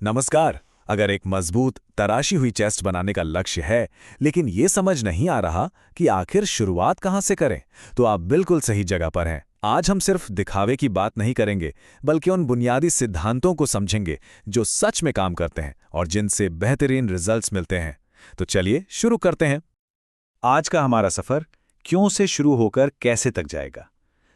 नमस्कार। अगर एक मजबूत तराशी हुई चेस्ट बनाने का लक्ष्य है, लेकिन ये समझ नहीं आ रहा कि आखिर शुरुआत कहाँ से करें, तो आप बिल्कुल सही जगह पर हैं। आज हम सिर्फ दिखावे की बात नहीं करेंगे, बल्कि उन बुनियादी सिद्धांतों को समझेंगे जो सच में काम करते हैं और जिनसे बेहतरीन रिजल्ट्स मिलते हैं। तो चलिए शुरू करते हैं। आज का हमारा सफर क्यों से शुरू होकर कैसे तक जाएगा।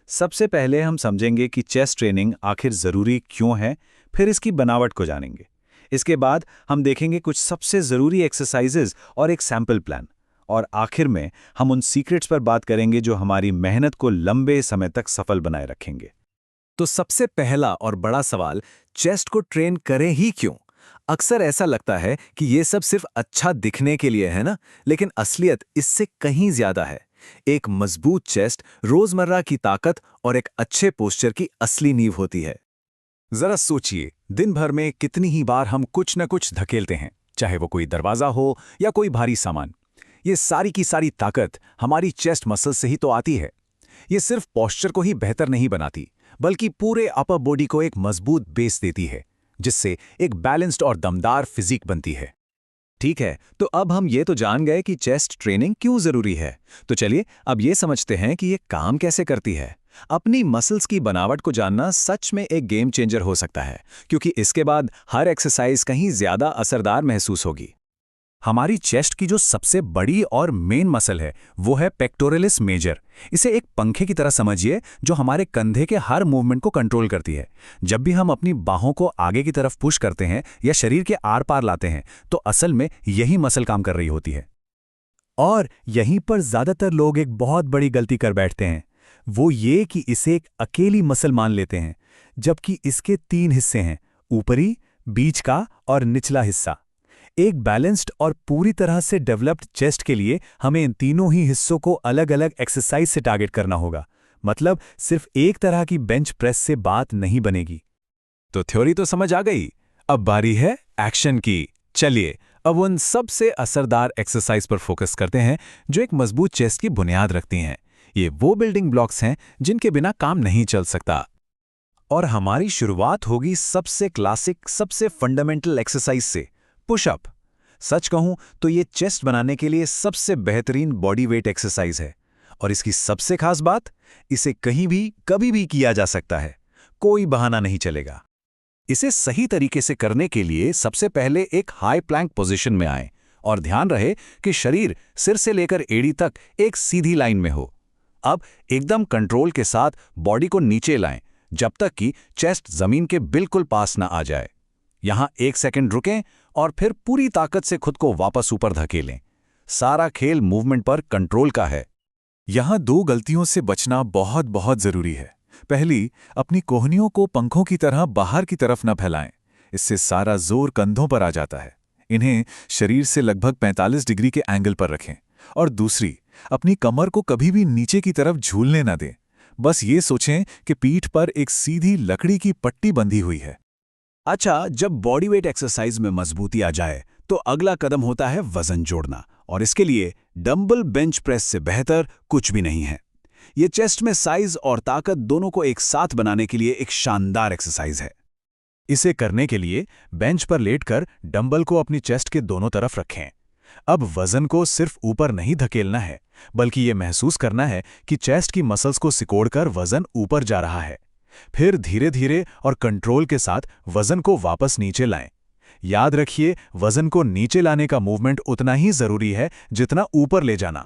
सबसे पहले हम समझेंगे कि चेस्ट ट्रेनिंग आखिर जरूरी क्यों है, फिर इसकी बनावट को जानेंगे। इसके बाद हम देखेंगे कुछ सबसे जरूरी एक्सरसाइजेज और एक सैंपल प्लान। और आखिर में हम उन सीक्रेट्स पर बात करेंगे जो हमारी मेहनत को लंबे समय तक सफल बनाए रखेंगे। तो सबसे पहला और बड़ा सवाल, चेस्ट को ट्रेन करें ही क्यों? अक्सर ऐसा लगता है कि ये सब सिर्फ अच्छा दिखने के लिए है ना, लेकिन असलियत इससे कहीं ज्यादा है। एक मजबूत चेस्ट रोजमर्रा की ताकत और एक अच्छे पोस्चर की असली नींव होती है। जरा सोचिए, दिन भर में कितनी ही बार हम कुछ न कुछ धकेलते हैं, चाहे वो कोई दरवाजा हो या कोई भारी सामान। ये सारी की सारी ताकत हमारी चेस्ट मसल से ही तो आती है। ये सिर्फ पोस्चर को ही बेहतर नहीं बनाती, बल्कि पूरे अपर बॉडी को एक मजबूत बेस देती है, जिससे एक बैलेंस्ड और दमदार फिजिक बनती है। ठीक है, तो अब हम ये तो जान गए कि चेस्ट ट्रेनिंग क्यों जरूरी है। तो चलिए अब ये समझते हैं कि ये काम कैसे करती है। अपनी मसल्स की बनावट को जानना सच में एक गेम चेंजर हो सकता है, क्योंकि इसके बाद हर एक्सरसाइज कहीं ज्यादा असरदार महसूस होगी। हमारी चेस्ट की जो सबसे बड़ी और मेन मसल है, वो है पेक्टोरलिस मेजर। इसे एक पंखे की तरह समझिए, जो हमारे कंधे के हर मूवमेंट को कंट्रोल करती है। जब भी हम अपनी बाहों को आगे की तरफ पुश करते हैं या शरीर के आर पार लाते हैं, तो असल में यही मसल काम कर रही होती है। और यहीं पर ज्यादातर लोग एक बहुत बड़ी गलती कर बैठते हैं, वो ये कि इसे एक अकेली मसल मान लेते हैं, जबकि इसके 3 हिस्से हैं: ऊपरी, बीच का और निचला हिस्सा। एक बैलेंस्ड और पूरी तरह से डेवलप्ड चेस्ट के लिए हमें इन तीनों ही हिस्सों को अलग अलग एक्सरसाइज से टारगेट करना होगा। मतलब सिर्फ एक तरह की बेंच प्रेस से बात नहीं बनेगी। तो थ्योरी तो समझ आ गई, अब बारी है एक्शन की। चलिए अब उन सबसे असरदार एक्सरसाइज पर फोकस करते हैं जो एक मजबूत चेस्ट की बुनियाद रखती हैं। ये वो बिल्डिंग ब्लॉक्स हैं जिनके बिना काम नहीं चल सकता। और हमारी शुरुआत होगी सबसे क्लासिक, सबसे फंडामेंटल एक्सरसाइज से, पुशअप। सच कहूं तो ये चेस्ट बनाने के लिए सबसे बेहतरीन बॉडी वेट एक्सरसाइज है। और इसकी सबसे खास बात, इसे कहीं भी कभी भी किया जा सकता है, कोई बहाना नहीं चलेगा। इसे सही तरीके से करने के लिए सबसे पहले एक हाई प्लैंक पोजीशन में आएं और ध्यान रहे कि शरीर सिर से लेकर एड़ी तक एक सीधी लाइन में हो। अब एकदम कंट्रोल के साथ बॉडी को नीचे लाएं, जब तक कि चेस्ट जमीन के बिल्कुल पास ना आ जाए। यहां 1 सेकंड रुकें और फिर पूरी ताकत से खुद को वापस ऊपर धकेलें। सारा खेल मूवमेंट पर कंट्रोल का है। यहां 2 गलतियों से बचना बहुत बहुत जरूरी है। पहली, अपनी कोहनियों को पंखों की तरह बाहर की तरफ न फैलाएं, इससे सारा जोर कंधों पर आ जाता है। इन्हें शरीर से लगभग 45 डिग्री के एंगल पर रखें। और दूसरी, अपनी कमर को कभी भी नीचे की तरफ झूलने न दें। बस ये सोचें कि पीठ पर एक सीधी लकड़ी की पट्टी बंधी हुई है। अच्छा, जब बॉडी वेट एक्सरसाइज में मजबूती आ जाए, तो अगला कदम होता है वजन जोड़ना। और इसके लिए डंबल बेंच प्रेस से बेहतर कुछ भी नहीं है। ये चेस्ट में साइज और ताकत दोनों को एक साथ बनाने के लिए एक शानदार एक्सरसाइज है। इसे करने के लिए बेंच पर लेटकर डंबल को अपनी चेस्ट के दोनों तरफ रखें। अब वजन को सिर्फ ऊपर नहीं धकेलना है, बल्कि ये महसूस करना है कि चेस्ट की मसल्स को सिकोड़कर वजन ऊपर जा रहा है। फिर धीरे धीरे और कंट्रोल के साथ वजन को वापस नीचे लाएं। याद रखिए, वजन को नीचे लाने का मूवमेंट उतना ही जरूरी है जितना ऊपर ले जाना।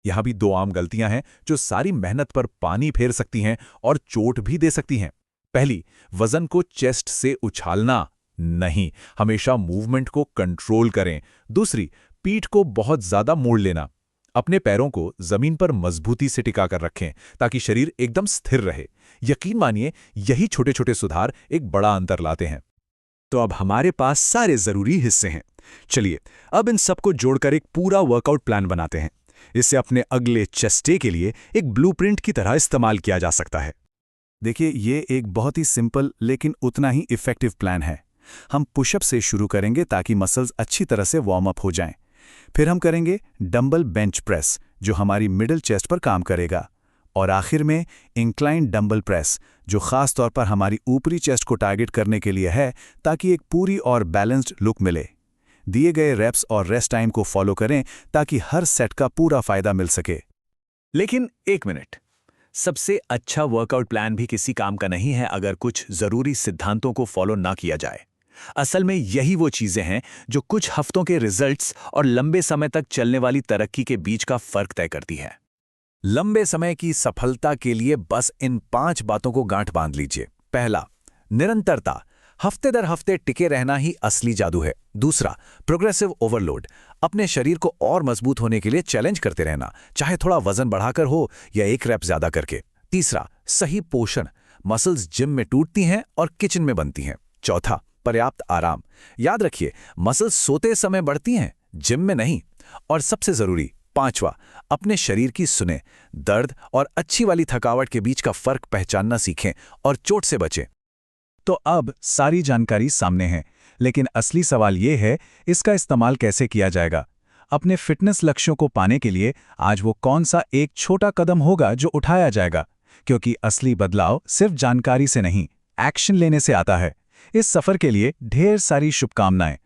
यहां भी 2 आम गलतियां हैं जो सारी मेहनत पर पानी फेर सकती हैं और चोट भी दे सकती हैं। पहली, वजन को चेस्ट से उछालना नहीं, हमेशा मूवमेंट को कंट्रोल करें। दूसरी, पीठ को बहुत ज्यादा मोड़ लेना। अपने पैरों को जमीन पर मजबूती से टिका कर रखें ताकि शरीर एकदम स्थिर रहे। यकीन मानिए, यही छोटे छोटे सुधार एक बड़ा अंतर लाते हैं। तो अब हमारे पास सारे जरूरी हिस्से हैं। चलिए अब इन सबको जोड़कर एक पूरा वर्कआउट प्लान बनाते हैं। इसे अपने अगले चेस्ट डे के लिए एक ब्लूप्रिंट की तरह इस्तेमाल किया जा सकता है। देखिए, ये एक बहुत ही सिंपल लेकिन उतना ही इफेक्टिव प्लान है। हम पुशअप से शुरू करेंगे ताकि मसल्स अच्छी तरह से वार्म अप हो जाएं। फिर हम करेंगे डंबल बेंच प्रेस, जो हमारी मिडिल चेस्ट पर काम करेगा। और आखिर में इंक्लाइंड डंबल प्रेस, जो खास तौर पर हमारी ऊपरी चेस्ट को टारगेट करने के लिए है ताकि एक पूरी और बैलेंस्ड लुक मिले। दिए गए रेप्स और रेस्ट टाइम को फॉलो करें ताकि हर सेट का पूरा फायदा मिल सके। लेकिन एक मिनट, सबसे अच्छा वर्कआउट प्लान भी किसी काम का नहीं है अगर कुछ जरूरी सिद्धांतों को फॉलो ना किया जाए। असल में यही वो चीजें हैं जो कुछ हफ्तों के रिजल्ट्स और लंबे समय तक चलने वाली तरक्की के बीच का फर्क तय करती है। लंबे समय की सफलता के लिए बस इन 5 बातों को गांठ बांध लीजिए। पहला, निरंतरता। हफ्ते दर हफ्ते टिके रहना ही असली जादू है। दूसरा, प्रोग्रेसिव ओवरलोड। अपने शरीर को और मजबूत होने के लिए चैलेंज करते रहना, चाहे थोड़ा वजन बढ़ाकर हो या एक रैप ज्यादा करके। तीसरा, सही पोषण। मसल्स जिम में टूटती हैं और किचन में बनती हैं। चौथा, पर्याप्त आराम। याद रखिए, मसल्स सोते समय बढ़ती हैं, जिम में नहीं। और सबसे जरूरी, पांचवा, अपने शरीर की सुने। दर्द और अच्छी वाली थकावट के बीच का फर्क पहचानना सीखें और चोट से बचें। तो अब सारी जानकारी सामने है, लेकिन असली सवाल ये है, इसका इस्तेमाल कैसे किया जाएगा? अपने फिटनेस लक्ष्यों को पाने के लिए आज वो कौन सा एक छोटा कदम होगा जो उठाया जाएगा? क्योंकि असली बदलाव सिर्फ जानकारी से नहीं, एक्शन लेने से आता है। इस सफर के लिए ढेर सारी शुभकामनाएं।